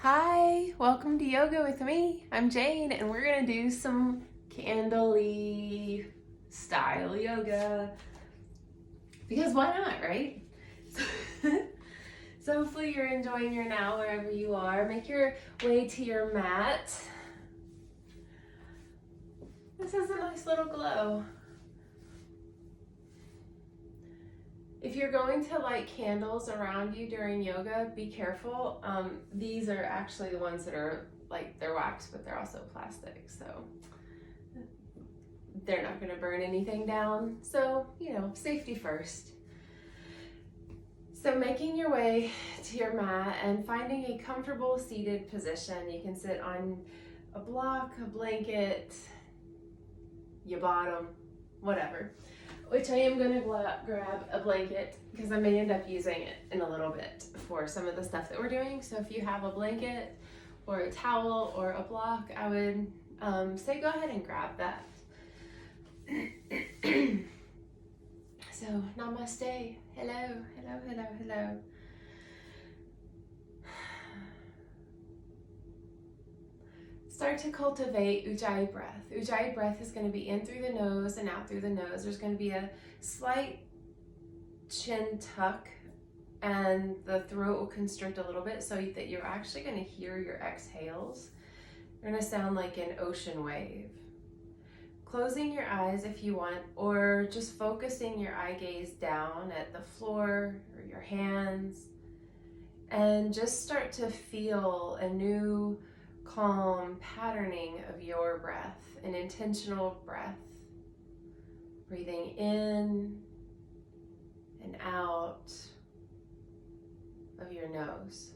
Hi, welcome to Yoga with me. I'm Jane, and we're gonna do some candle-y style yoga. Because why not, right? So hopefully you're enjoying your now wherever you are. Make your way to your mat. This has a nice little glow. If you're going to light candles around you during yoga, be careful. These are actually the ones that are like, they're wax, but they're also plastic, so they're not going to burn anything down. So, safety first. So making your way to your mat and finding a comfortable seated position. You can sit on a block, a blanket, your bottom, whatever. Which I am going to grab a blanket because I may end up using it in a little bit for some of the stuff that we're doing. So if you have a blanket or a towel or a block, I would say go ahead and grab that. So namaste. Hello, hello, hello, hello. Start to cultivate Ujjayi Breath. Ujjayi Breath is going to be in through the nose and out through the nose. There's going to be a slight chin tuck and the throat will constrict a little bit so that you're actually going to hear your exhales. They're going to sound like an ocean wave. Closing your eyes if you want, or just focusing your eye gaze down at the floor or your hands, and just start to feel a new calm patterning of your breath, an intentional breath, breathing in and out of your nose.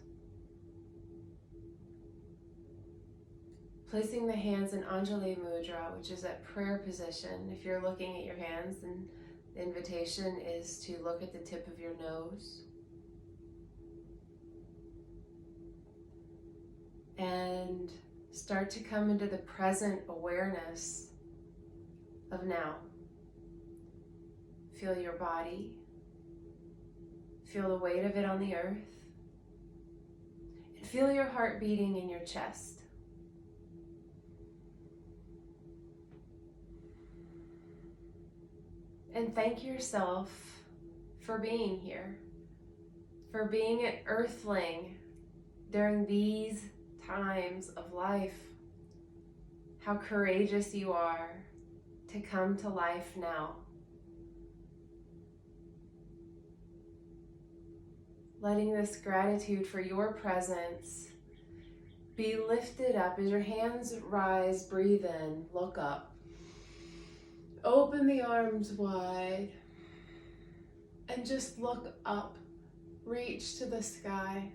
Placing the hands in Anjali Mudra, which is that prayer position. If you're looking at your hands, then the invitation is to look at the tip of your nose. And start to come into the present awareness of now. Feel your body. Feel the weight of it on the earth. And feel your heart beating in your chest. And thank yourself for being here, for being an earthling during these times of life. How courageous you are to come to life now. Letting this gratitude for your presence be lifted up as your hands rise. Breathe in, look up. Open the arms wide and just look up. Reach to the sky.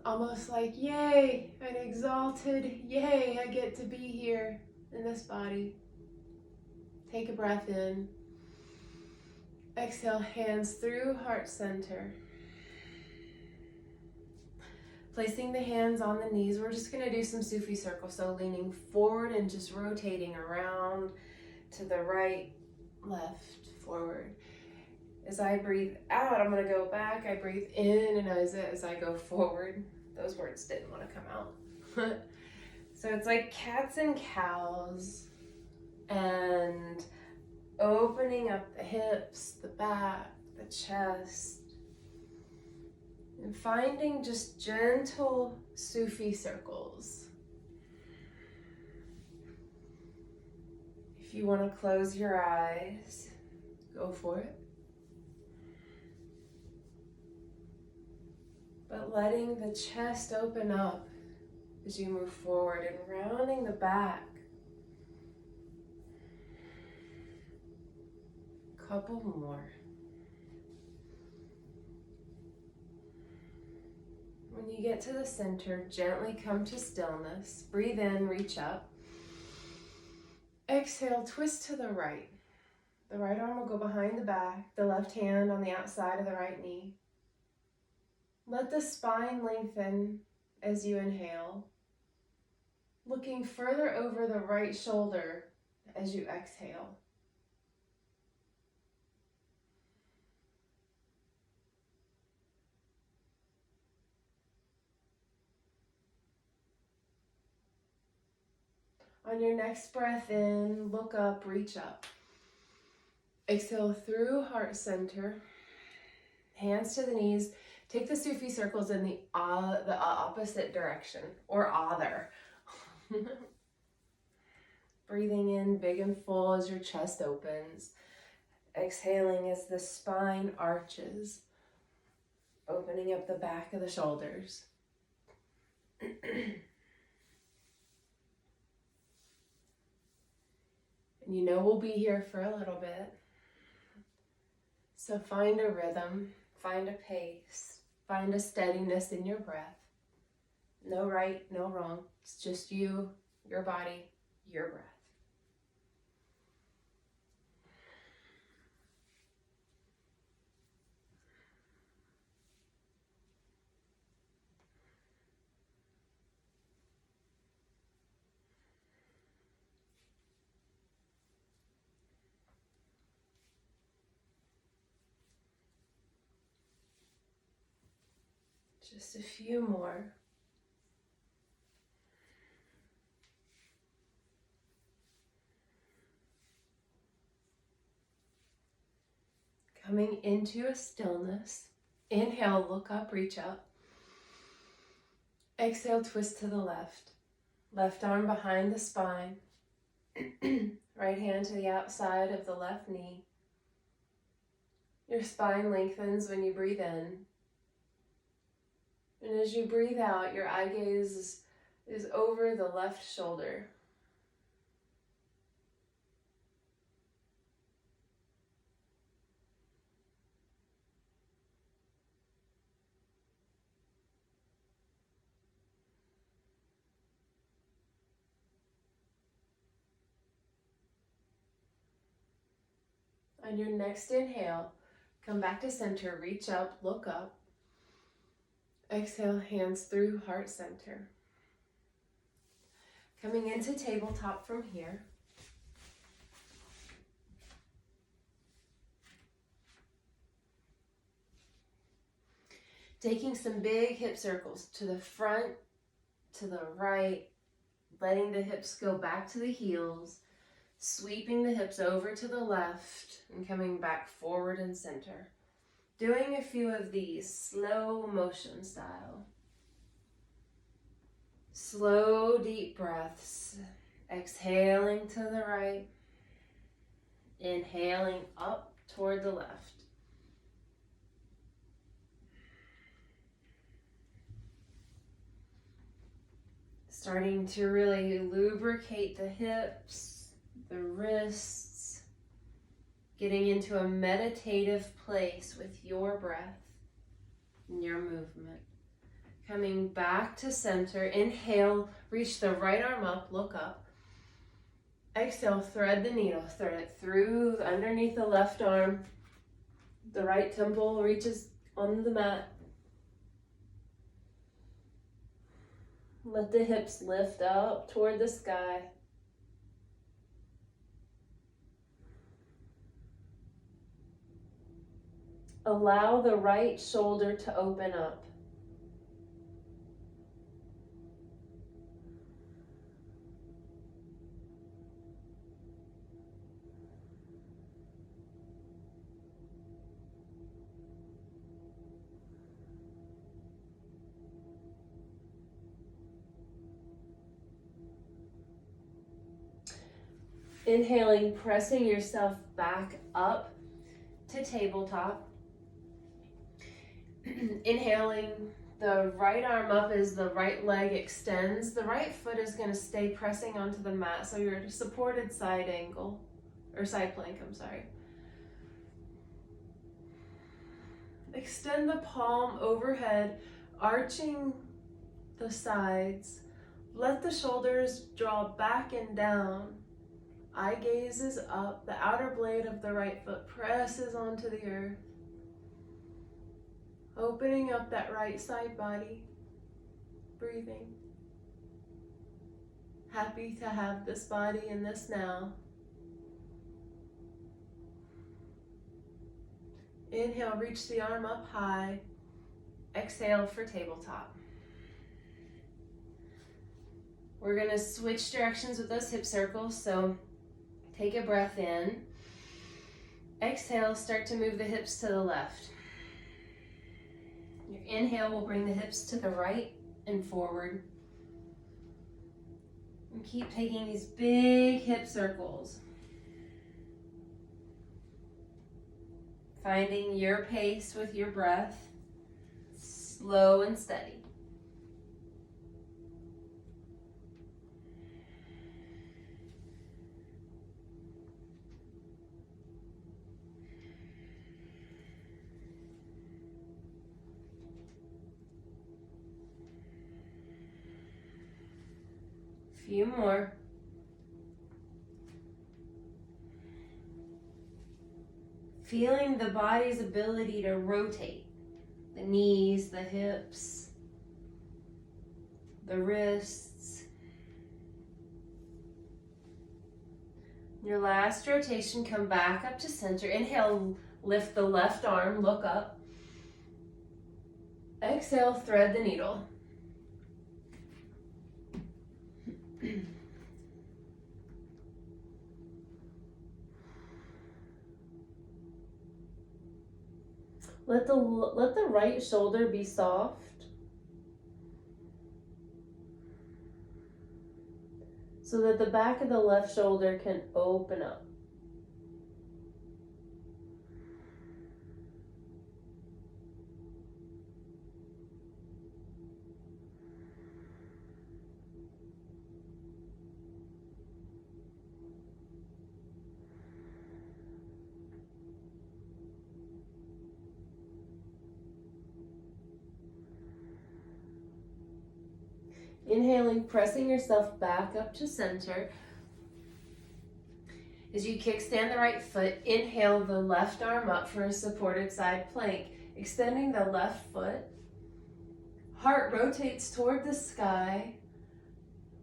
Almost like, yay, an exalted, yay, I get to be here in this body. Take a breath in. Exhale, hands through heart center. Placing the hands on the knees, we're just going to do some Sufi Circle. So leaning forward and just rotating around to the right, left, forward. As I breathe out, I'm going to go back. I breathe in, and as I go forward. Those words didn't want to come out. So it's like cats and cows, and opening up the hips, the back, the chest, and finding just gentle Sufi circles. If you want to close your eyes, go for it. But letting the chest open up as you move forward and rounding the back. Couple more. When you get to the center, gently come to stillness. Breathe in, reach up. Exhale, twist to the right. The right arm will go behind the back, the left hand on the outside of the right knee. Let the spine lengthen as you inhale, looking further over the right shoulder as you exhale. On your next breath in, look up, reach up. Exhale through heart center. Hands to the knees. Take the Sufi circles in the opposite direction, or other. Breathing in big and full as your chest opens. Exhaling as the spine arches, opening up the back of the shoulders. And you know we'll be here for a little bit. So find a rhythm, find a pace, find a steadiness in your breath. No right, no wrong. It's just you, your body, your breath. Just a few more. Coming into a stillness. Inhale, look up, reach up. Exhale, twist to the left. Left arm behind the spine. Right hand to the outside of the left knee. Your spine lengthens when you breathe in. And as you breathe out, your eye gaze is over the left shoulder. On your next inhale, come back to center, reach up, look up. Exhale, hands through heart center. Coming into tabletop from here. Taking some big hip circles to the front, to the right, letting the hips go back to the heels, sweeping the hips over to the left, and coming back forward and center. Doing a few of these, slow motion style. Slow, deep breaths. Exhaling to the right. Inhaling up toward the left. Starting to really lubricate the hips, the wrists, getting into a meditative place with your breath and your movement. Coming back to center, inhale, reach the right arm up, look up. Exhale, thread the needle, thread it through underneath the left arm. The right temple reaches on the mat. Let the hips lift up toward the sky. Allow the right shoulder to open up. Inhaling, pressing yourself back up to tabletop. Inhaling, the right arm up as the right leg extends. The right foot is going to stay pressing onto the mat, so you're at a supported side angle, or side plank, I'm sorry. Extend the palm overhead, arching the sides. Let the shoulders draw back and down. Eye gaze is up. The outer blade of the right foot presses onto the earth. Opening up that right side body. Breathing. Happy to have this body in this now. Inhale, reach the arm up high. Exhale for tabletop. We're gonna switch directions with those hip circles. So take a breath in. Exhale, start to move the hips to the left. Your inhale will bring the hips to the right and forward. And keep taking these big hip circles. Finding your pace with your breath, slow and steady. Few more. Feeling the body's ability to rotate. The knees, the hips, the wrists. Your last rotation, come back up to center. Inhale, lift the left arm, look up. Exhale, thread the needle. Let the right shoulder be soft. So that the back of the left shoulder can open up. Inhaling, pressing yourself back up to center. As you kickstand the right foot, inhale the left arm up for a supported side plank, extending the left foot. Heart rotates toward the sky.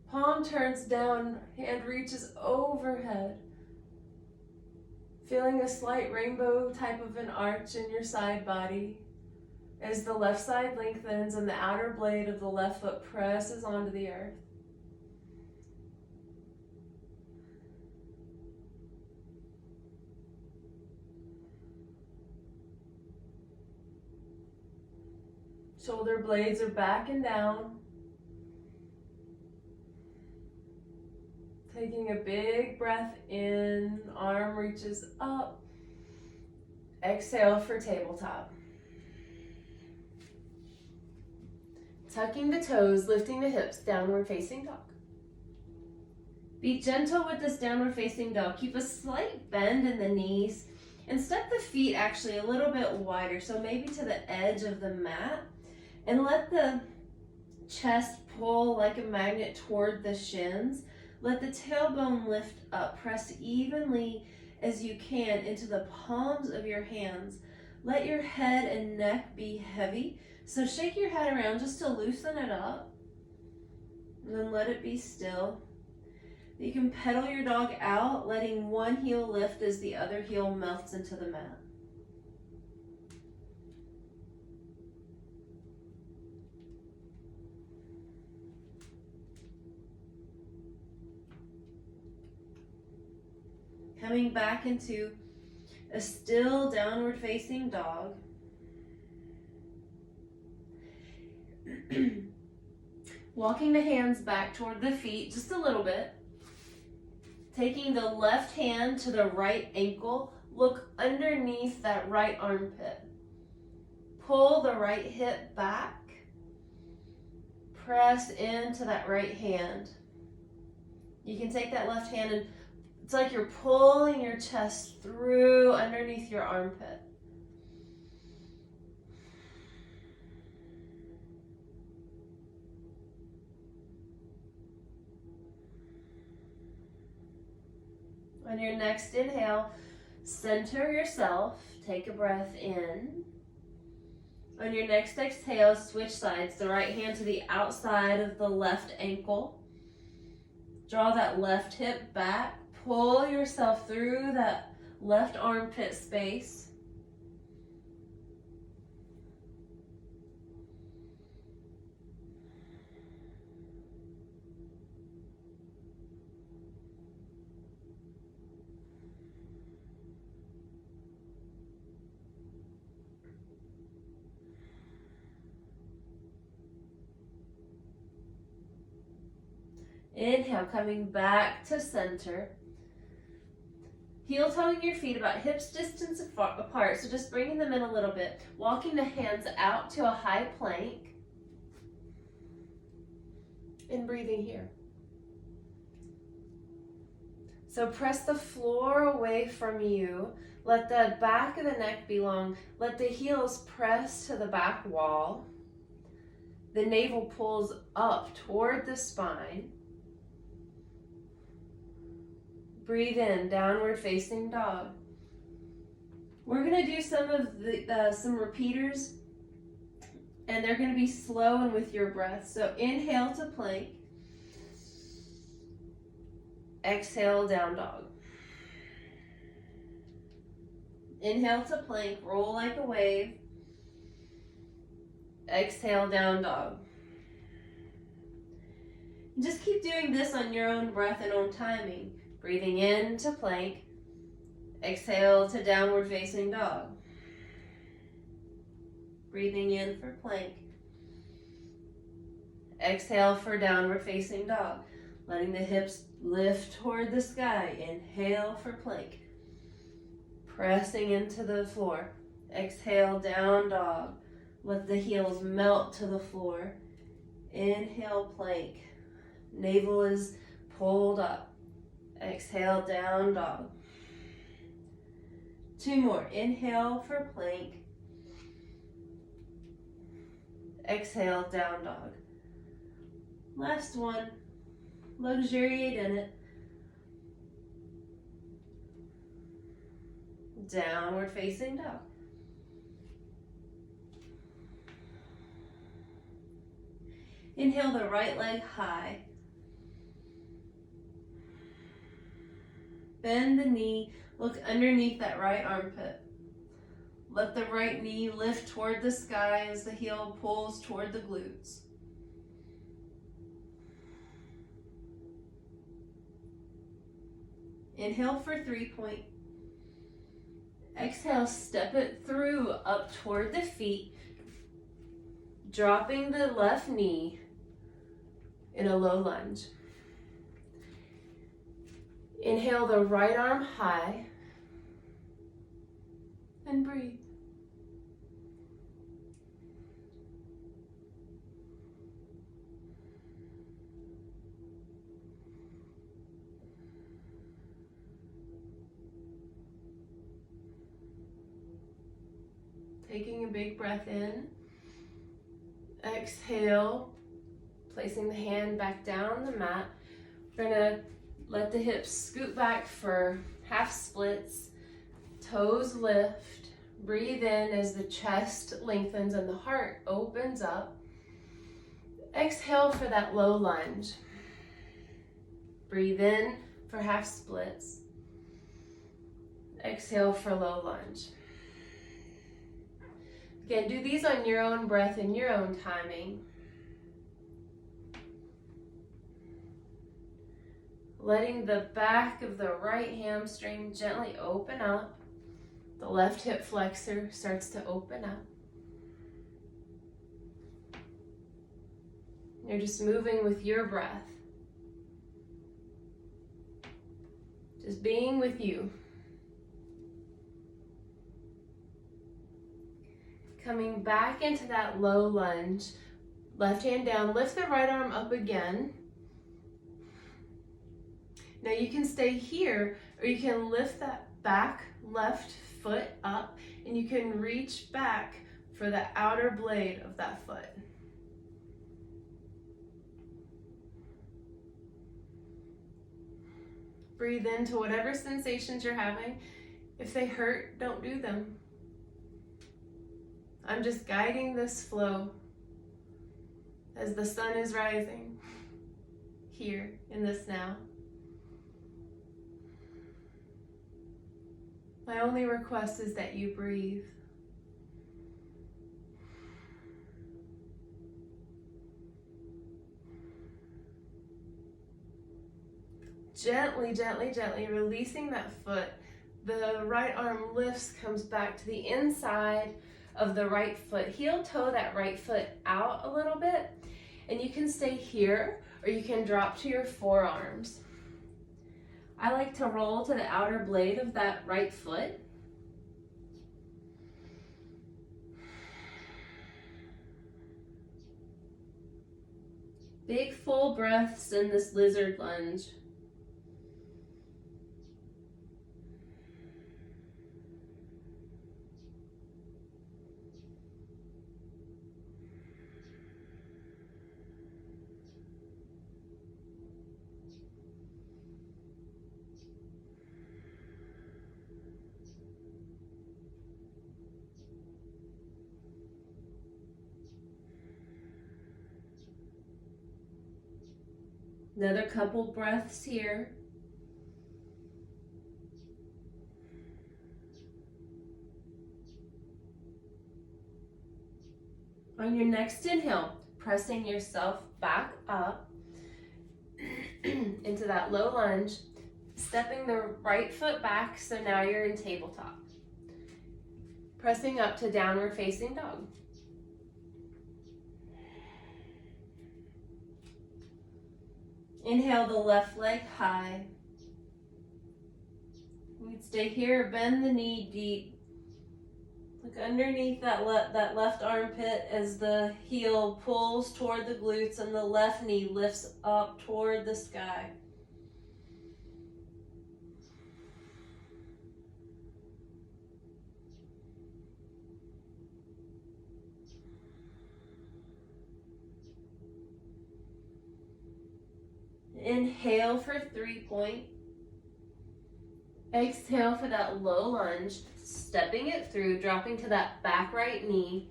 Palm turns down, hand reaches overhead. Feeling a slight rainbow type of an arch in your side body. As the left side lengthens and the outer blade of the left foot presses onto the earth. Shoulder blades are back and down. Taking a big breath in, arm reaches up. Exhale for tabletop. Tucking the toes, lifting the hips, downward facing dog. Be gentle with this downward facing dog. Keep a slight bend in the knees and step the feet actually a little bit wider, so maybe to the edge of the mat, and let the chest pull like a magnet toward the shins. Let the tailbone lift up. Press evenly as you can into the palms of your hands. Let your head and neck be heavy. So shake your head around just to loosen it up, and then let it be still. You can pedal your dog out, letting one heel lift as the other heel melts into the mat. Coming back into a still downward facing dog. Walking the hands back toward the feet just a little bit. Taking the left hand to the right ankle, look underneath that right armpit. Pull the right hip back. Press into that right hand. You can take that left hand and it's like you're pulling your chest through underneath your armpit. On your next inhale, center yourself. Take a breath in. On your next exhale, switch sides. The right hand to the outside of the left ankle. Draw that left hip back. Pull yourself through that left armpit space. Inhale, coming back to center. Heel-toeing your feet about hips distance apart, so just bringing them in a little bit. Walking the hands out to a high plank. And breathing here. So press the floor away from you. Let the back of the neck be long. Let the heels press to the back wall. The navel pulls up toward the spine. Breathe in, downward facing dog. We're going to do some repeaters, and they're going to be slow and with your breath. So inhale to plank. Exhale, down dog. Inhale to plank, roll like a wave. Exhale, down dog. And just keep doing this on your own breath and own timing. Breathing in to plank. Exhale to downward facing dog. Breathing in for plank. Exhale for downward facing dog. Letting the hips lift toward the sky. Inhale for plank. Pressing into the floor. Exhale, down dog. Let the heels melt to the floor. Inhale, plank. Navel is pulled up. Exhale, down dog. 2 more. Inhale for plank. Exhale, down dog. Last one. Luxuriate in it. Downward facing dog. Inhale the right leg high. Bend the knee, look underneath that right armpit. Let the right knee lift toward the sky as the heel pulls toward the glutes. Inhale for 3-point. Exhale, step it through up toward the feet, dropping the left knee in a low lunge. Inhale the right arm high and breathe. Taking a big breath in. Exhale, placing the hand back down the mat. We're gonna let the hips scoot back for half splits. Toes lift. Breathe in as the chest lengthens and the heart opens up. Exhale for that low lunge. Breathe in for half splits. Exhale for low lunge. Again, do these on your own breath and your own timing. Letting the back of the right hamstring gently open up. The left hip flexor starts to open up. You're just moving with your breath. Just being with you. Coming back into that low lunge. Left hand down, lift the right arm up again. Now you can stay here, or you can lift that back left foot up, and you can reach back for the outer blade of that foot. Breathe into whatever sensations you're having. If they hurt, don't do them. I'm just guiding this flow as the sun is rising here in this now. My only request is that you breathe. Gently, gently, gently releasing that foot. The right arm lifts, comes back to the inside of the right foot. Heel toe that right foot out a little bit. And you can stay here or you can drop to your forearms. I like to roll to the outer blade of that right foot. Big full breaths in this lizard lunge. Another couple breaths here. On your next inhale, pressing yourself back up into that low lunge, stepping the right foot back, so now you're in tabletop. Pressing up to downward facing dog. Inhale the left leg high. You can stay here, bend the knee deep. Look underneath that left armpit as the heel pulls toward the glutes and the left knee lifts up toward the sky. Inhale for 3-point. Exhale for that low lunge, stepping it through, dropping to that back right knee.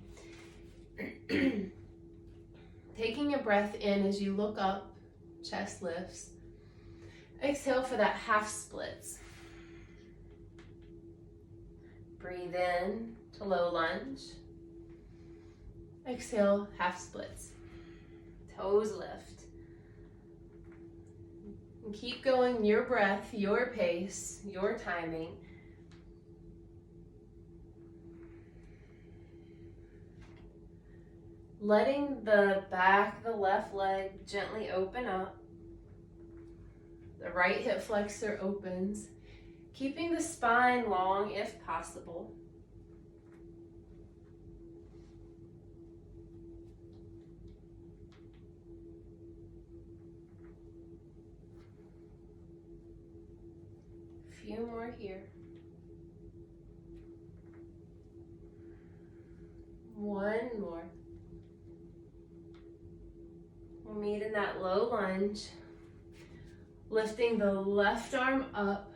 Taking a breath in as you look up, chest lifts. Exhale for that half splits. Breathe in to low lunge. Exhale, half splits. Toes lift. And keep going, your breath, your pace, your timing. Letting the back, the left leg gently open up. The right hip flexor opens. Keeping the spine long if possible. Few more here. One more. We'll meet in that low lunge, lifting the left arm up.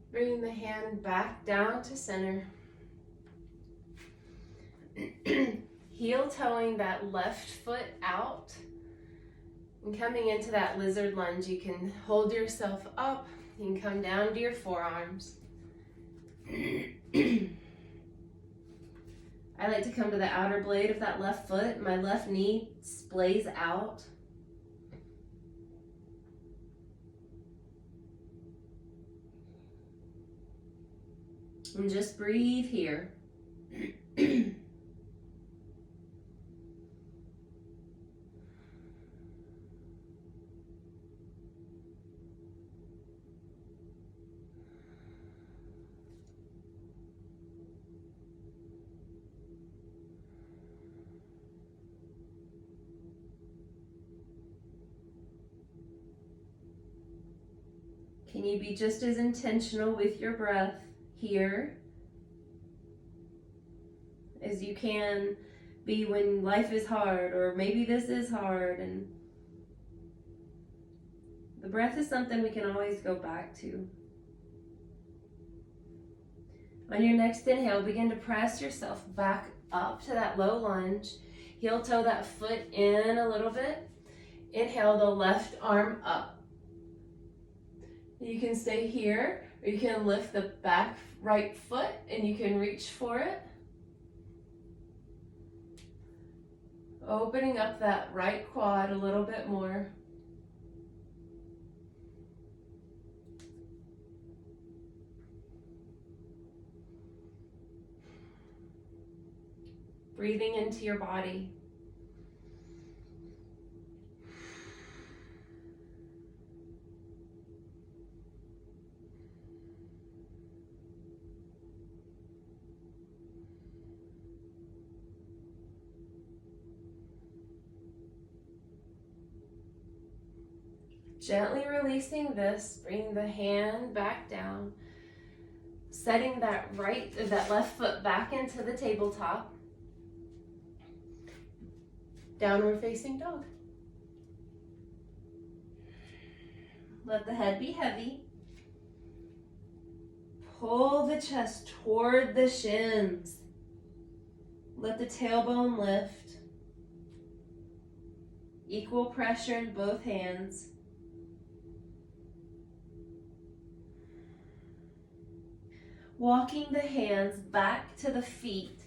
Bringing the hand back down to center. Heel toeing that left foot out. And coming into that lizard lunge, you can hold yourself up. You can come down to your forearms. I like to come to the outer blade of that left foot. My left knee splays out. And just breathe here. Can you be just as intentional with your breath here as you can be when life is hard, or maybe this is hard, and the breath is something we can always go back to. On your next inhale, begin to press yourself back up to that low lunge. Heel toe that foot in a little bit. Inhale the left arm up. You can stay here, or you can lift the back right foot and you can reach for it. Opening up that right quad a little bit more. Breathing into your body. Gently releasing this, bring the hand back down, setting that left foot back into the tabletop. Downward facing dog. Let the head be heavy. Pull the chest toward the shins. Let the tailbone lift. Equal pressure in both hands. Walking the hands back to the feet.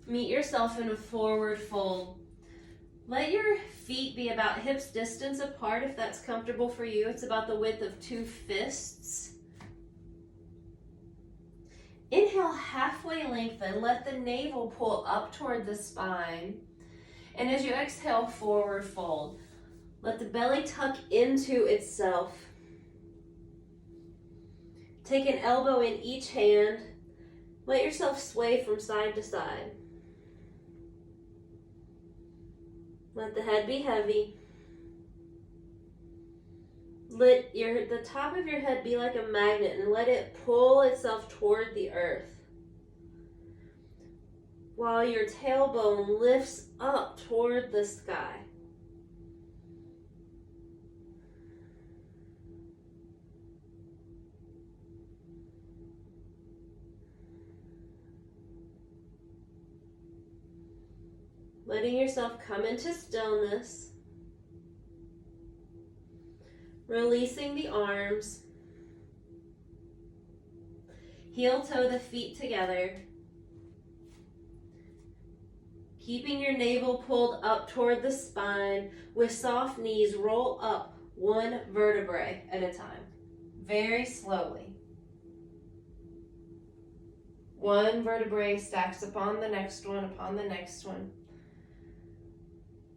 Meet yourself in a forward fold. Let your feet be about hips distance apart if that's comfortable for you. It's about the width of 2 fists. Inhale, halfway lengthen. Let the navel pull up toward the spine. And as you exhale, forward fold. Let the belly tuck into itself. Take an elbow in each hand. Let yourself sway from side to side. Let the head be heavy. Let the top of your head be like a magnet and let it pull itself toward the earth. While your tailbone lifts up toward the sky. Letting yourself come into stillness. Releasing the arms. Heel toe the feet together. Keeping your navel pulled up toward the spine. With soft knees, roll up 1 vertebrae at a time. Very slowly. 1 vertebrae stacks upon the next one, upon the next one.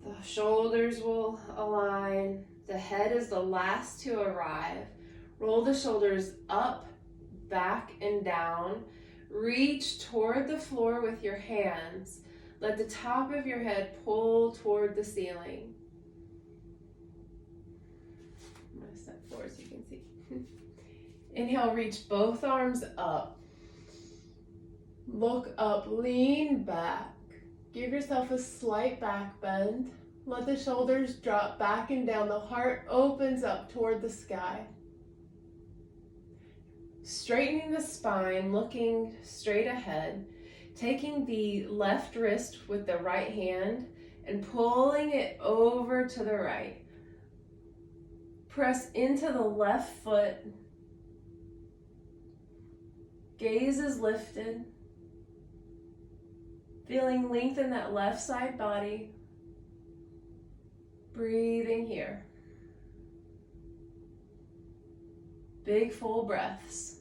The shoulders will align. The head is the last to arrive. Roll the shoulders up, back, and down. Reach toward the floor with your hands. Let the top of your head pull toward the ceiling. I'm going to step forward so you can see. Inhale, reach both arms up. Look up, lean back. Give yourself a slight back bend. Let the shoulders drop back and down. The heart opens up toward the sky. Straightening the spine, looking straight ahead. Taking the left wrist with the right hand and pulling it over to the right. Press into the left foot. Gaze is lifted. Feeling length in that left side body. Breathing here. Big full breaths.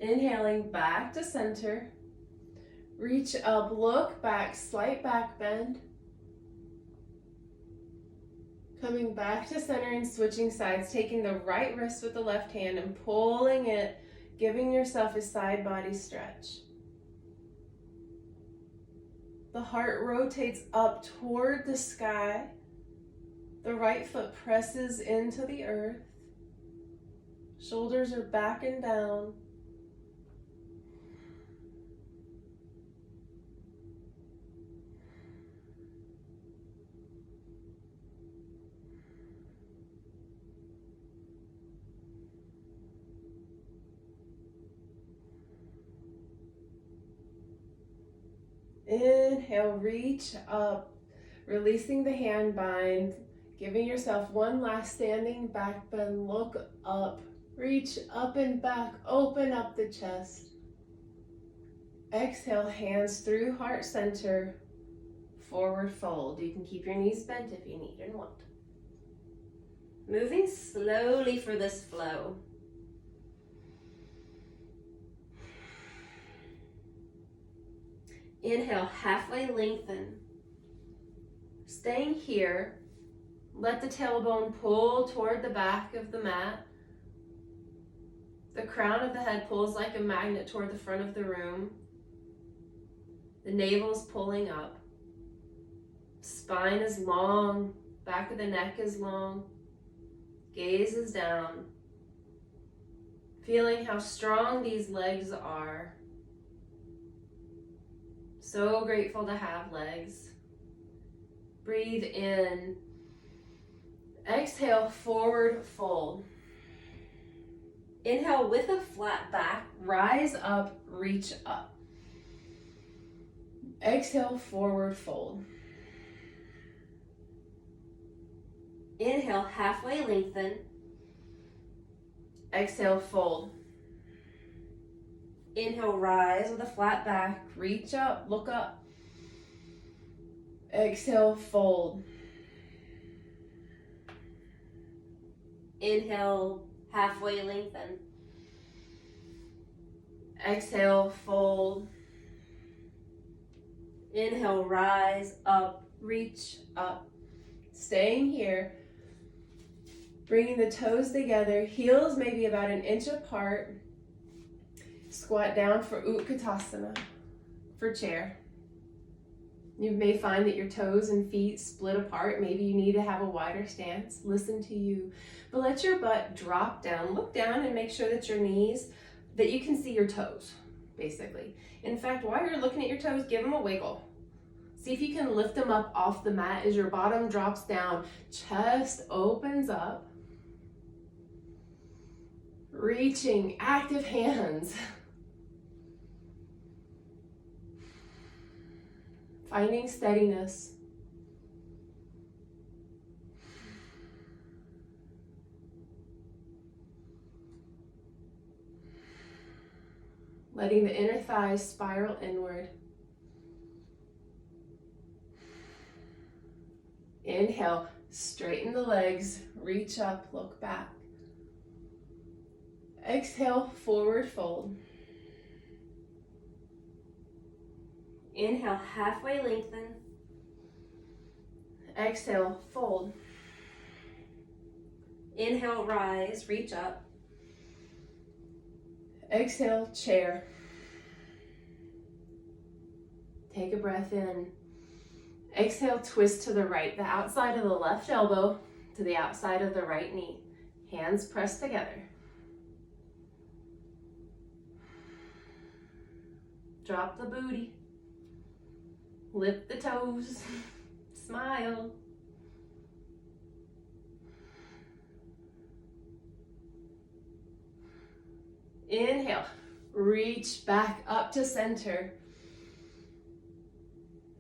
Inhaling back to center. Reach up, look back, slight back bend. Coming back to center and switching sides, taking the right wrist with the left hand and pulling it, giving yourself a side body stretch. The heart rotates up toward the sky. The right foot presses into the earth. Shoulders are back and down. Inhale, reach up, releasing the hand bind, giving yourself one last standing back bend, look up, Reach up and back, open up the chest. Exhale, hands through heart center, forward fold. You can keep your knees bent if you need and want. Moving slowly for this flow. Inhale, halfway lengthen. Staying here, let the tailbone pull toward the back of the mat. The crown of the head pulls like a magnet toward the front of the room. The navel's pulling up. Spine is long, back of the neck is long. Gaze is down. Feeling how strong these legs are. So grateful to have legs. Breathe in. Exhale, forward fold. Inhale with a flat back, rise up, reach up. Exhale, forward fold. Inhale, halfway lengthen. Exhale, fold. Inhale, rise with a flat back, reach up, look up. Exhale, fold. Inhale, halfway lengthen. Exhale, fold. Inhale, rise up, reach up. Staying here. Bringing the toes together, heels maybe about an inch apart. Squat down for Utkatasana, for chair. You may find that your toes and feet split apart. Maybe you need to have a wider stance. Listen to you. But let your butt drop down. Look down and make sure that your knees, that you can see your toes, basically. In fact, while you're looking at your toes, give them a wiggle. See if you can lift them up off the mat as your bottom drops down. Chest opens up. Reaching, active hands. Finding steadiness. Letting the inner thighs spiral inward. Inhale, straighten the legs, reach up, look back. Exhale, forward fold. Inhale, halfway lengthen. Exhale, fold. Inhale, rise, reach up. Exhale, chair. Take a breath in. Exhale, twist to the right, the outside of the left elbow to the outside of the right knee. Hands pressed together. Drop the booty. Lift the toes. Smile. Inhale. Reach back up to center.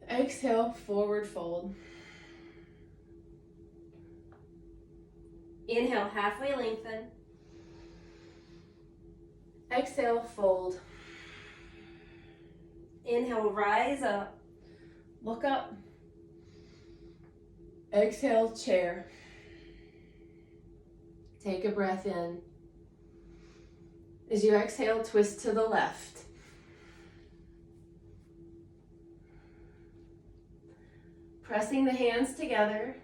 Exhale, forward fold. Inhale, halfway lengthen. Exhale, fold. Inhale, rise up. Look up. Exhale, chair. Take a breath in. As you exhale, twist to the left. Pressing the hands together.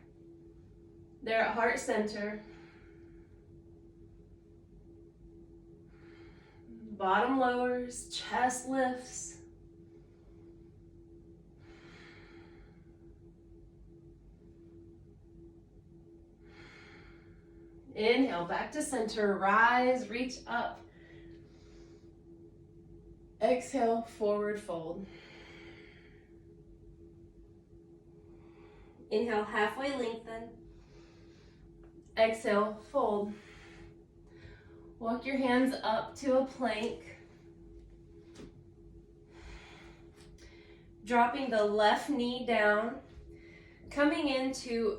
They're at heart center. Bottom lowers, chest lifts. Inhale, back to center, rise, reach up. Exhale, forward fold. Inhale, halfway lengthen. Exhale, fold. Walk your hands up to a plank. Dropping the left knee down. Coming into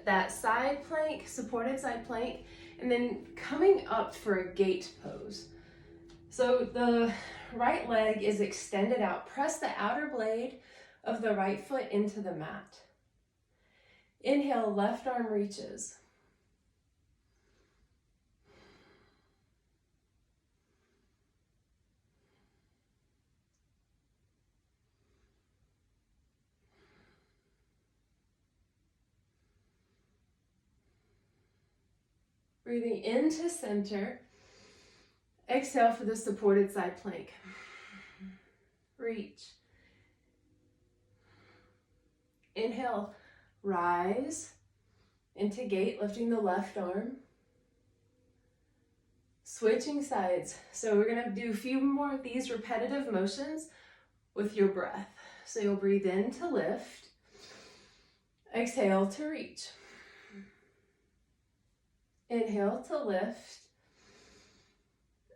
that side plank, supported side plank, And then coming up for a gate pose. So the right leg is extended out. Press the outer blade of the right foot into the mat. Inhale, left arm reaches. Breathing into center. Exhale for the supported side plank. Reach. Inhale, rise into gate, lifting the left arm. Switching sides. So we're gonna do a few more of these repetitive motions with your breath. So you'll breathe in to lift. Exhale to reach. Inhale to lift.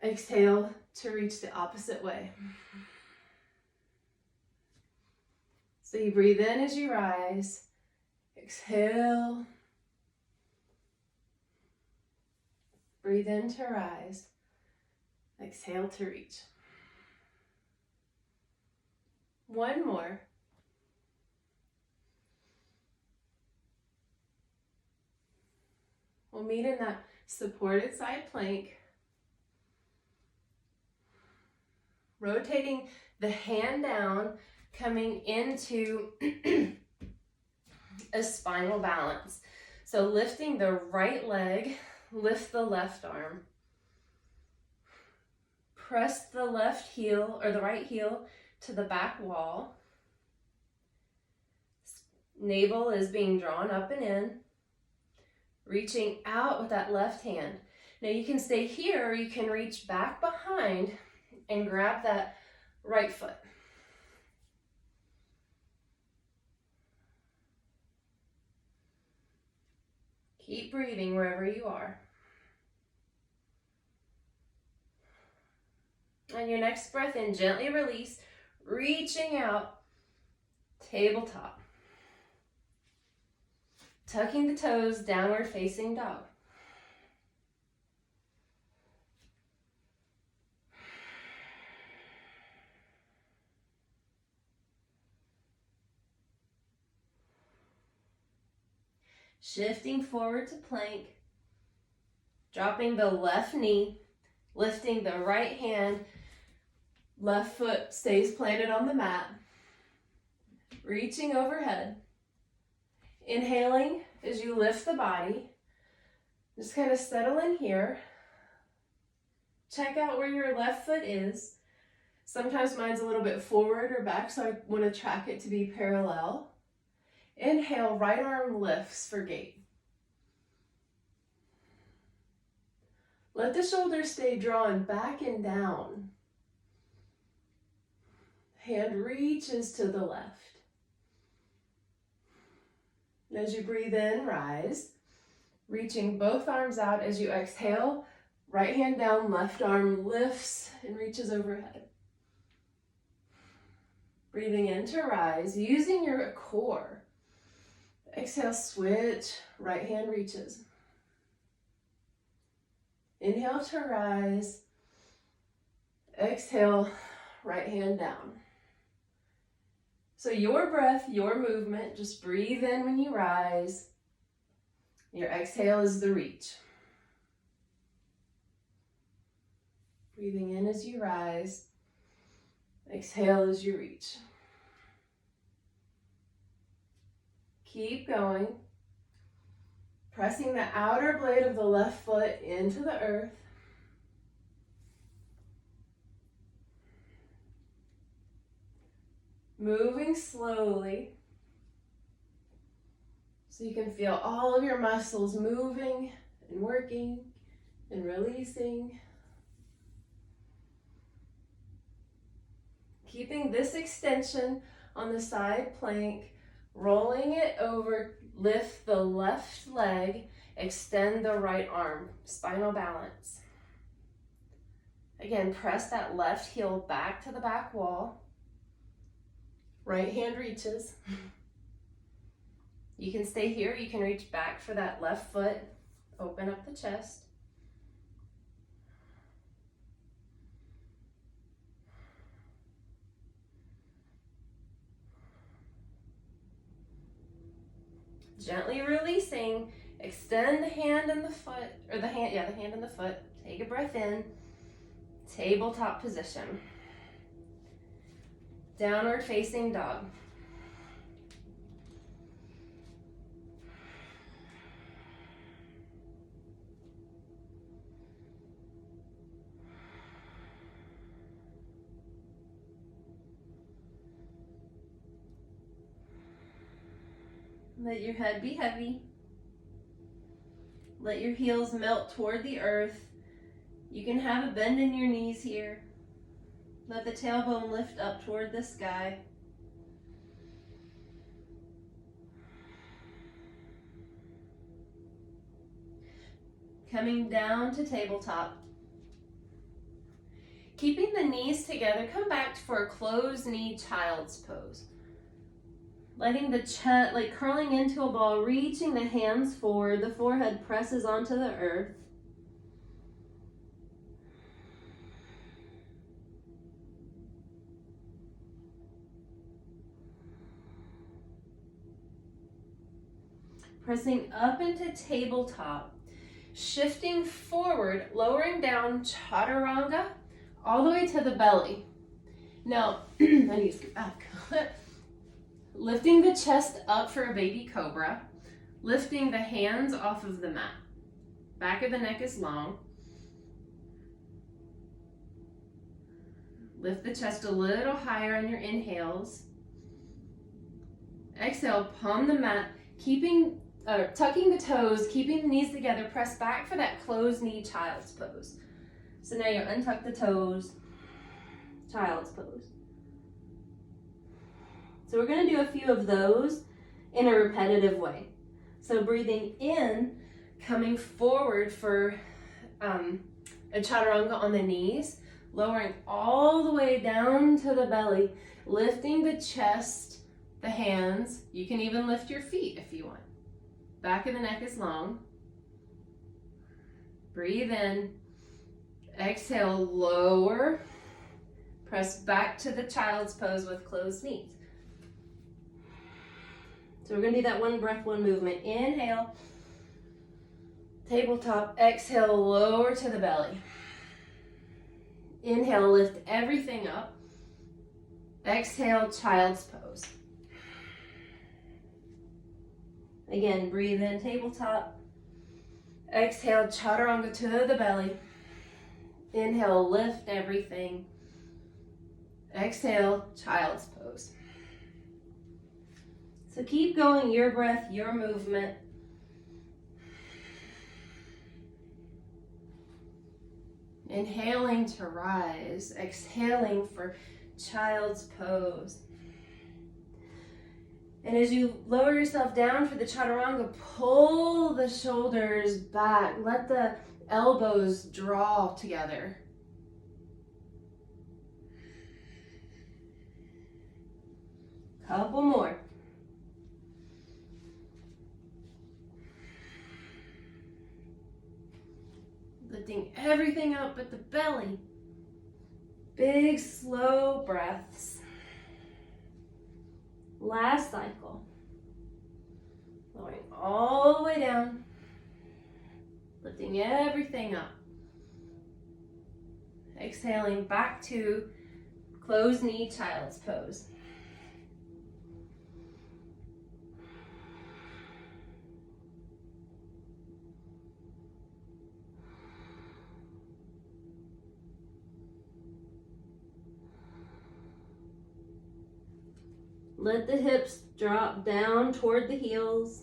Exhale to reach the opposite way. So you breathe in as you rise. Exhale. Breathe in to rise. Exhale to reach. One more. We'll meet in that supported side plank. Rotating the hand down, coming into a spinal balance. So lifting the right leg, lift the left arm. Press the left heel or the right heel to the back wall. Navel is being drawn up and in. Reaching out with that left hand. Now you can stay here or you can reach back behind and grab that right foot. Keep breathing wherever you are. On your next breath in, gently release, reaching out, tabletop. Tucking the toes, downward facing dog. Shifting forward to plank, dropping the left knee, lifting the right hand, left foot stays planted on the mat, reaching overhead. Inhaling as you lift the body, just kind of settle in here. Check out where your left foot is. Sometimes mine's a little bit forward or back, so I want to track it to be parallel. Inhale, right arm lifts for gate. Let the shoulders stay drawn back and down. Hand reaches to the left. As you breathe in, rise. Reaching both arms out as you exhale. Right hand down, left arm lifts and reaches overhead. Breathing in to rise, using your core. Exhale, switch, right hand reaches. Inhale to rise. Exhale, right hand down. So your breath, your movement, just breathe in when you rise. Your exhale is the reach. Breathing in as you rise. Exhale as you reach. Keep going. Pressing the outer blade of the left foot into the earth. Moving slowly. So you can feel all of your muscles moving and working and releasing. Keeping this extension on the side plank, rolling it over, lift the left leg, extend the right arm, spinal balance. Again, press that left heel back to the back wall. Right hand reaches. You can stay here, you can reach back for that left foot, open up the chest. Gently releasing. Extend the hand and the foot, or the hand and the foot. Take a breath in. Tabletop position. Downward facing dog. Let your head be heavy. Let your heels melt toward the earth. You can have a bend in your knees here. Let the tailbone lift up toward the sky. Coming down to tabletop. Keeping the knees together, come back for a closed knee child's pose. Letting the chest, like curling into a ball, reaching the hands forward, the forehead presses onto the earth. Pressing up into tabletop, shifting forward, lowering down chaturanga, all the way to the belly. Now, I need to get back. Lifting the chest up for a baby cobra, lifting the hands off of the mat. Back of the neck is long. Lift the chest a little higher on your inhales. Exhale, palm the mat, tucking the toes, keeping the knees together, press back for that closed knee child's pose. So now you untuck the toes, child's pose. So we're going to do a few of those in a repetitive way. So breathing in, coming forward for a chaturanga on the knees, lowering all the way down to the belly, lifting the chest, the hands. You can even lift your feet if you want. Back of the neck is long. Breathe in. Exhale, lower. Press back to the child's pose with closed knees. So we're going to do that one breath, one movement. Inhale, tabletop. Exhale, lower to the belly. Inhale, lift everything up. Exhale, child's pose. Again, breathe in, tabletop. Exhale, chaturanga to the belly. Inhale, lift everything. Exhale, child's pose. So keep going, your breath, your movement. Inhaling to rise, exhaling for child's pose. And as you lower yourself down for the chaturanga, pull the shoulders back. Let the elbows draw together. Couple more. Lifting everything up at the belly. Big, slow breaths. Last cycle. Lowering all the way down. Lifting everything up. Exhaling back to closed knee child's pose. Let the hips drop down toward the heels.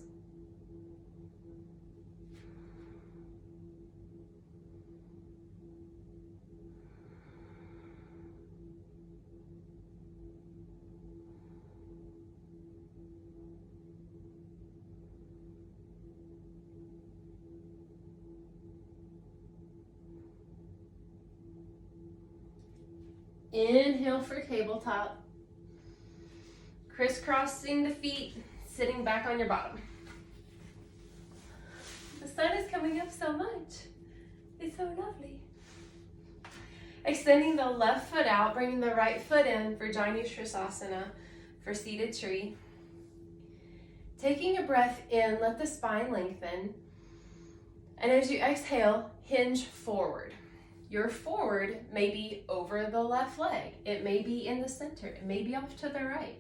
Inhale for tabletop. Crisscrossing the feet, sitting back on your bottom. The sun is coming up so much. It's so lovely. Extending the left foot out, bringing the right foot in for Ujjayi Breath for seated tree. Taking a breath in, let the spine lengthen. And as you exhale, hinge forward. Your forward may be over the left leg. It may be in the center. It may be off to the right.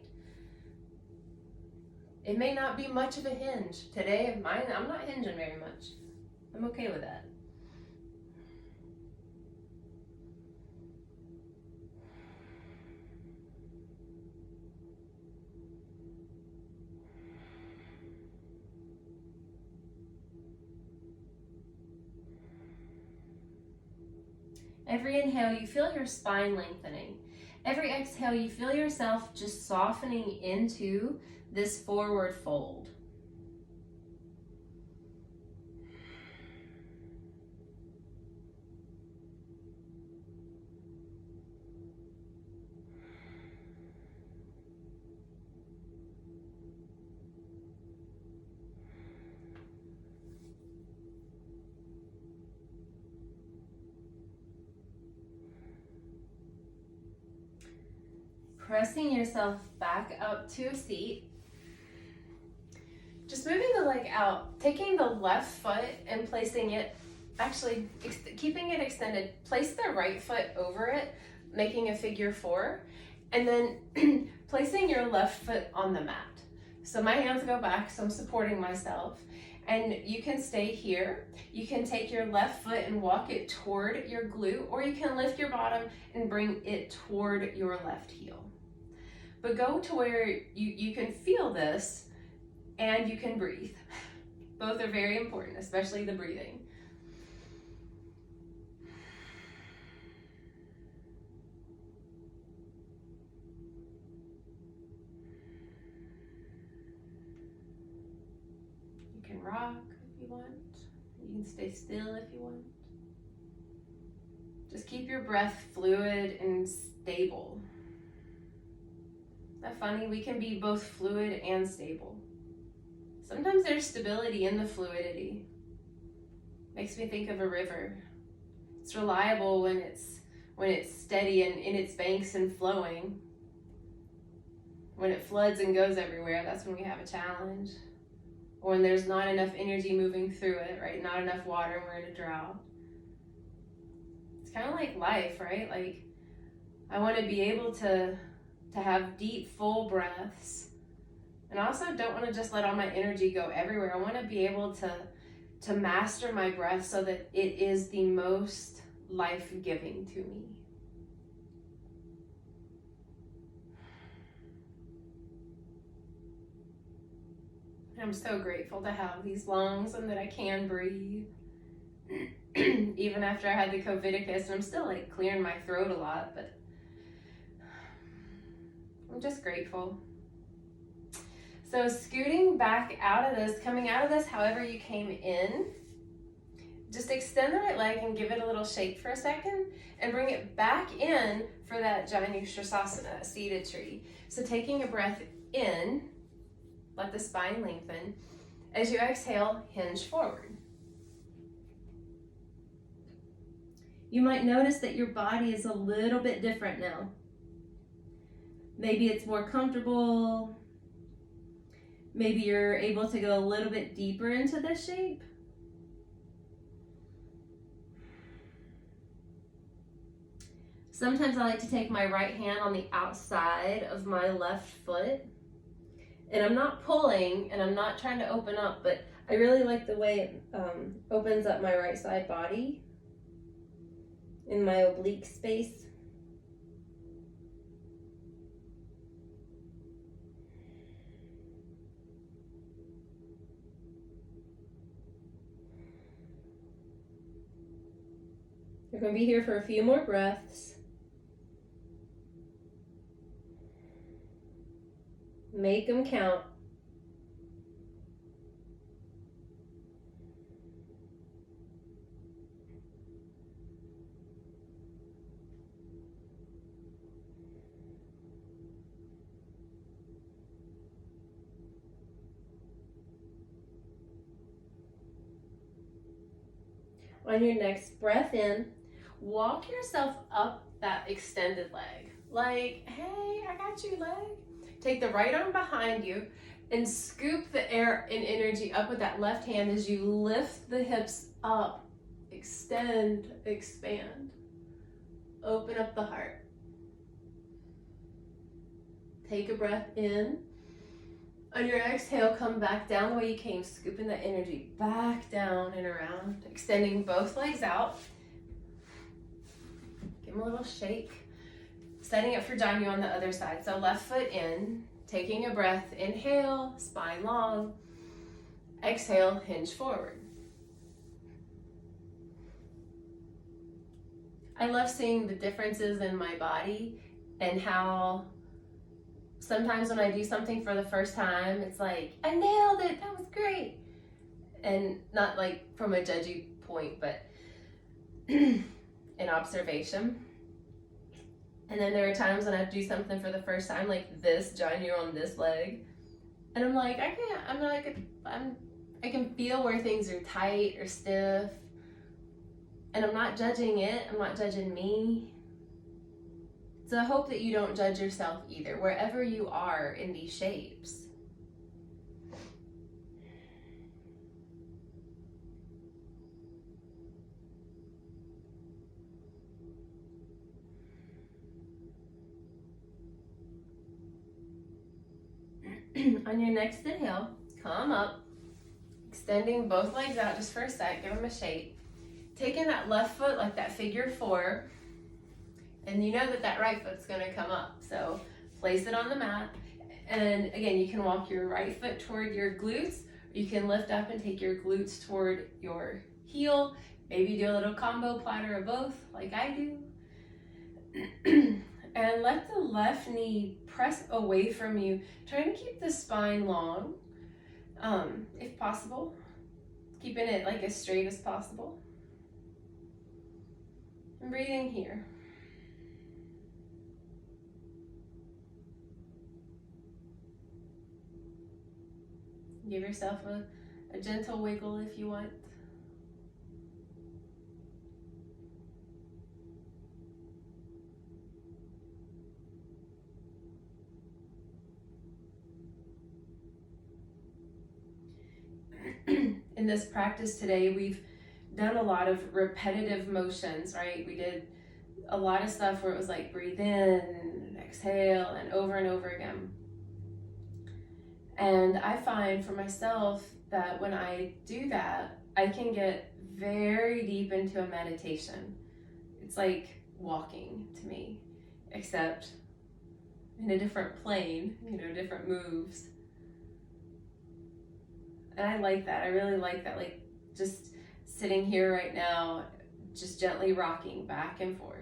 It may not be much of a hinge. Today, I'm not hinging very much. I'm okay with that. Every inhale, you feel your spine lengthening. Every exhale, you feel yourself just softening into this forward fold. Pressing yourself back up to a seat. Just moving the leg out, taking the left foot and placing it, actually keeping it extended, place the right foot over it, making a figure 4, and then placing your left foot on the mat. So my hands go back, so I'm supporting myself. And you can stay here. You can take your left foot and walk it toward your glute, or you can lift your bottom and bring it toward your left heel. But go to where you can feel this and you can breathe. Both are very important, especially the breathing. You can rock if you want. You can stay still if you want. Just keep your breath fluid and stable. Isn't that funny? We can be both fluid and stable. Sometimes there's stability in the fluidity. Makes me think of a river. It's reliable when it's steady and in its banks and flowing. When it floods and goes everywhere, that's when we have a challenge. Or when there's not enough energy moving through it, right? Not enough water and we're in a drought. It's kind of like life, right? Like, I want to be able to have deep, full breaths. And I also don't want to just let all my energy go everywhere. I want to be able to master my breath so that it is the most life-giving to me. I'm so grateful to have these lungs and that I can breathe. Even after I had the COVIDicus, and I'm still like clearing my throat a lot, but I'm just grateful. So scooting back out of this, coming out of this however you came in, just extend the right leg and give it a little shake for a second and bring it back in for that Shavasana, seated tree. So taking a breath in, let the spine lengthen. As you exhale, hinge forward. You might notice that your body is a little bit different now. Maybe it's more comfortable. Maybe you're able to go a little bit deeper into this shape. Sometimes I like to take my right hand on the outside of my left foot. And I'm not pulling and I'm not trying to open up, but I really like the way it opens up my right side body in my oblique space. You're going to be here for a few more breaths. Make them count. On your next breath in, walk yourself up that extended leg. Like, hey, I got you, leg. Take the right arm behind you, And scoop the air and energy up with that left hand as you lift the hips up. Extend, expand. Open up the heart. Take a breath in. On your exhale, come back down the way you came, scooping that energy back down and around, extending both legs out. Give them a little shake. Setting it for Janyu on the other side. So left foot in, taking a breath, inhale, spine long. Exhale, hinge forward. I love seeing the differences in my body and how sometimes when I do something for the first time, it's like, I nailed it, that was great. And not like from a judgy point, but in observation. And then there are times when I do something for the first time, like this, Janyu on this leg. And I'm like, I can feel where things are tight or stiff. And I'm not judging it, I'm not judging me. So I hope that you don't judge yourself either, wherever you are in these shapes. On your next inhale, come up, extending both legs out just for a sec, give them a shake. Taking that left foot like that figure four, and you know that that right foot's gonna come up. So place it on the mat. And again, you can walk your right foot toward your glutes, or you can lift up and take your glutes toward your heel. Maybe do a little combo platter of both, like I do. And let the left knee press away from you, trying to keep the spine long, if possible. Keeping it like as straight as possible. And breathing here. Give yourself a gentle wiggle if you want. In this practice today, we've done a lot of repetitive motions, right? We did a lot of stuff where it was like breathe in, exhale, and over again. And I find for myself that when I do that, I can get very deep into a meditation. It's like walking to me, except in a different plane, different moves. And I like that. I really like that. Like just sitting here right now, just gently rocking back and forth.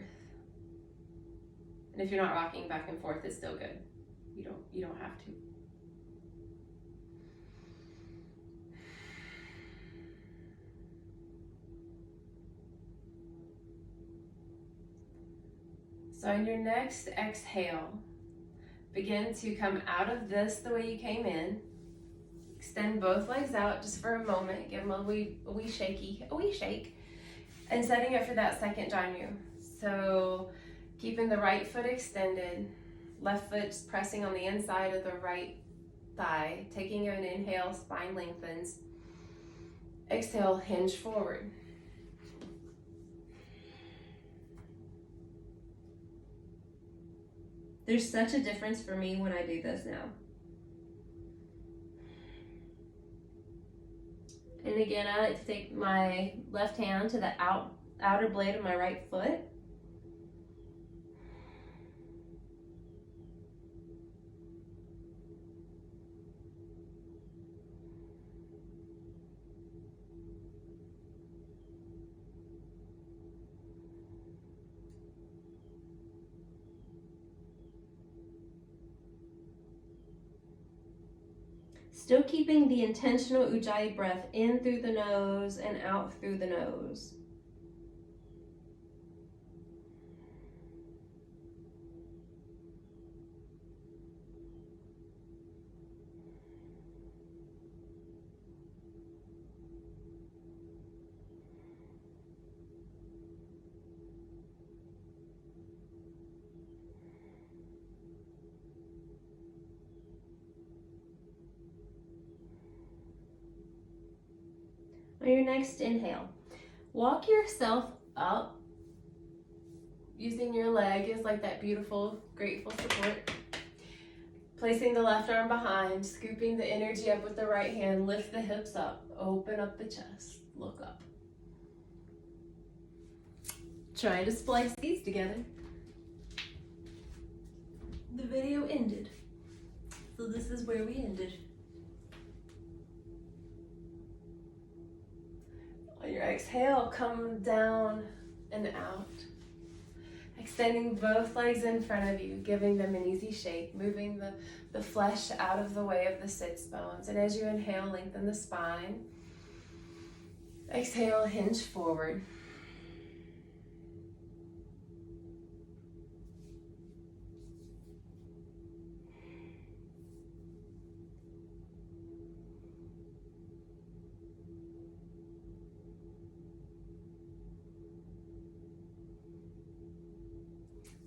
And if you're not rocking back and forth, it's still good. You don't have to. So on your next exhale, begin to come out of this the way you came in. Extend both legs out just for a moment. Give them a wee shake. And setting up for that second Janyu. So keeping the right foot extended, left foot just pressing on the inside of the right thigh. Taking an inhale, spine lengthens. Exhale, hinge forward. There's such a difference for me when I do this now. And again, I like to take my left hand to the outer blade of my right foot. Still keeping the intentional Ujjayi breath in through the nose and out through the nose. your next inhale, walk yourself up, using your leg as like that beautiful, grateful support. Placing the left arm behind, scooping the energy up with the right hand, lift the hips up, open up the chest, look up. Trying to splice these together. The video ended, so this is where we ended. On your exhale, come down and out. Extending both legs in front of you, giving them an easy shake, moving the flesh out of the way of the sits bones. And as you inhale, lengthen the spine. Exhale, hinge forward.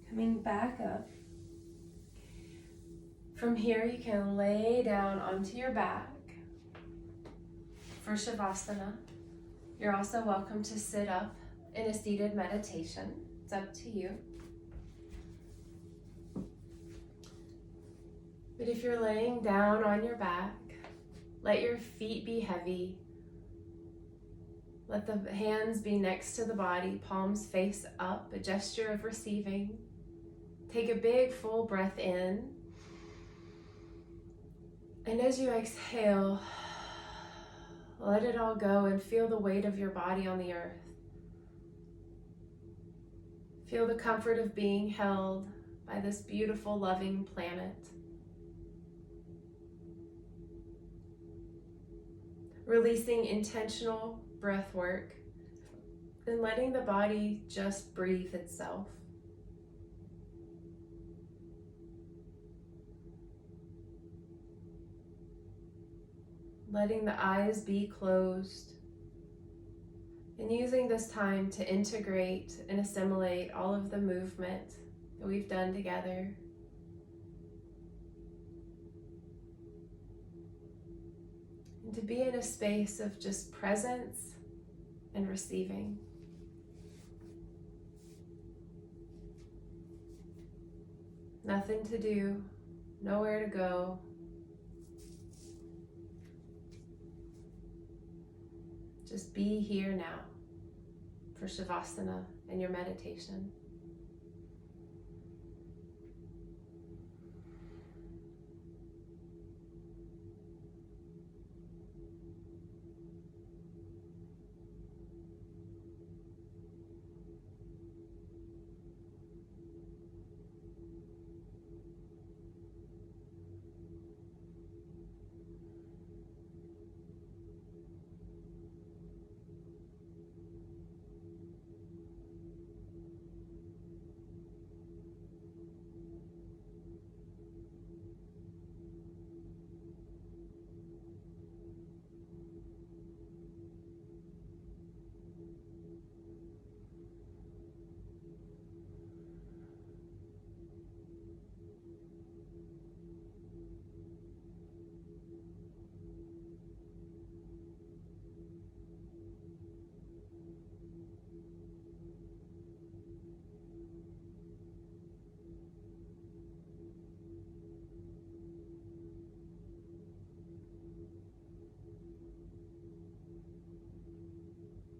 Coming back up. From here, you can lay down onto your back for Shavasana. You're also welcome to sit up in a seated meditation. It's up to you. But if you're laying down on your back, let your feet be heavy. Let the hands be next to the body, palms face up, a gesture of receiving. Take a big full breath in. And as you exhale, let it all go and feel the weight of your body on the earth. Feel the comfort of being held by this beautiful, loving planet. Releasing intentional breath work and letting the body just breathe itself. Letting the eyes be closed and using this time to integrate and assimilate all of the movement that we've done together. And to be in a space of just presence and receiving. Nothing to do, nowhere to go. Just be here now for Shavasana and your meditation.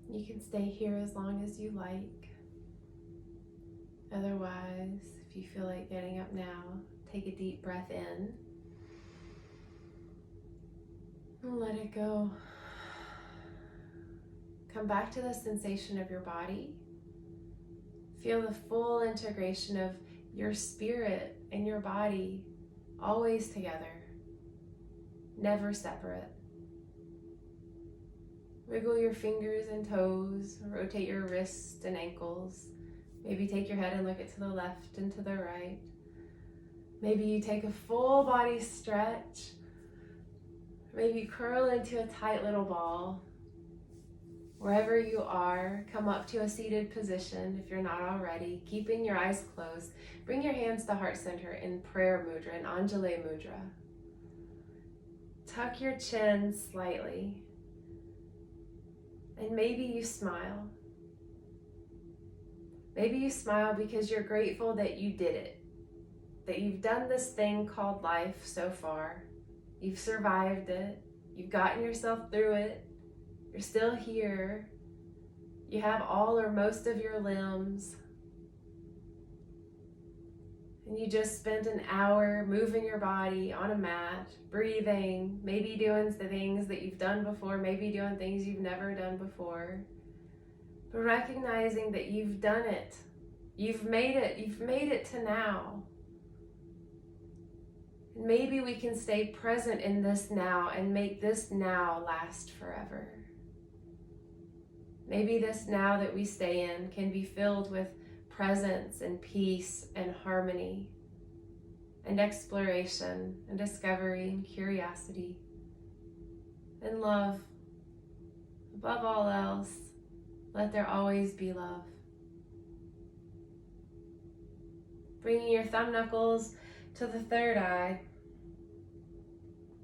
You can stay here as long as you like. Otherwise, if you feel like getting up now, take a deep breath in and let it go. Come back to the sensation of your body. Feel the full integration of your spirit and your body, always together, never separate. Wiggle your fingers and toes, rotate your wrists and ankles. Maybe take your head and look it to the left and to the right. Maybe you take a full body stretch. Maybe curl into a tight little ball. Wherever you are, come up to a seated position if you're not already, keeping your eyes closed. Bring your hands to heart center in prayer mudra, in Anjali Mudra. Tuck your chin slightly. And maybe you smile. Maybe you smile because you're grateful that you did it, that you've done this thing called life so far. You've survived it. You've gotten yourself through it. You're still here. You have all or most of your limbs. And you just spent an hour moving your body on a mat, breathing, maybe doing the things that you've done before, maybe doing things you've never done before. But recognizing that you've done it. You've made it to now. And maybe we can stay present in this now and make this now last forever. Maybe this now that we stay in can be filled with presence and peace and harmony and exploration and discovery and curiosity and love. Above all else, let there always be love. Bringing your thumb knuckles to the third eye,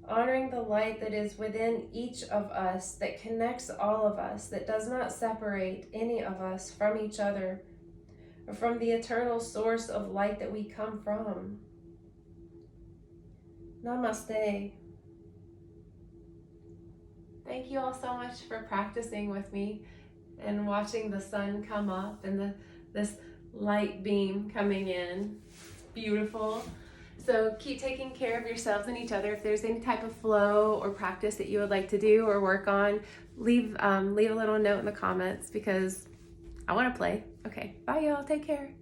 honoring the light that is within each of us, that connects all of us, that does not separate any of us from each other or from the eternal source of light that we come from. Namaste. Thank you all so much for practicing with me and watching the sun come up and this light beam coming in. It's beautiful. So keep taking care of yourselves and each other. If there's any type of flow or practice that you would like to do or work on, leave a little note in the comments because I want to play. Okay, bye y'all. Take care.